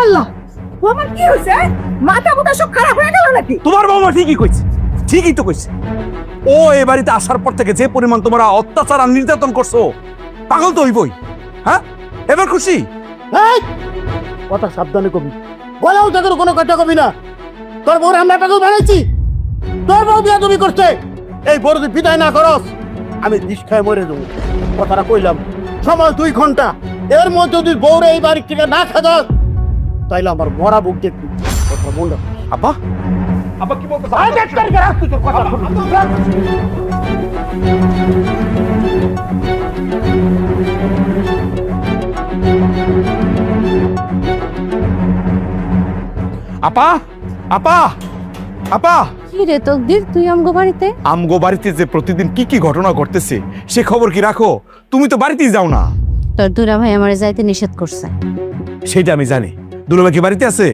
আল্লাহ, তোমার কি হয়েছে? মাথা মুথা সব খারাপ হয়ে গেল নাকি? তোমার বৌমা ঠিকই কইছে, ঠিকই তো কইছে। ও এ বাড়িতে আসার পর থেকে যে পরিমাণ তোমরা অত্যাচার আর নির্যাতন করছো, পাগল তো হইবই। হ্যাঁ, এবার খুশি? এই কথা সাবধানে কবি, গলাও তাদের কোনো কথা কবি না। তোর বউর আমরা পাগল বানাইছি? তোর বউ বিয়া তুমি করছে, এই বড় যদি বিদায় না করস আমি দিশ খায় মরে যাবো। কথাটা কইলাম, সময় 2 ঘন্টা, এর মধ্যে যদি বউরে এই বাড়ি থেকে না খাদাস তাইলে আমার মরা বুক দেখবি। কথা বল না। আব্বা, আব্বা কি বলতেছ? আপা, আপা, আপা, কি রে তকদির, তুই আমগো বাড়িতে? আমগো বাড়িতে যে প্রতিদিন কি কি ঘটনা ঘটতেছে সে খবর কি রাখো? তুমি তো বাড়িতেই যাও না। তোর দুলা ভাই আমারে যাইতে নিষেধ করছে। সেটা আমি জানি। দুলাভাই কি বাড়িতে আছে?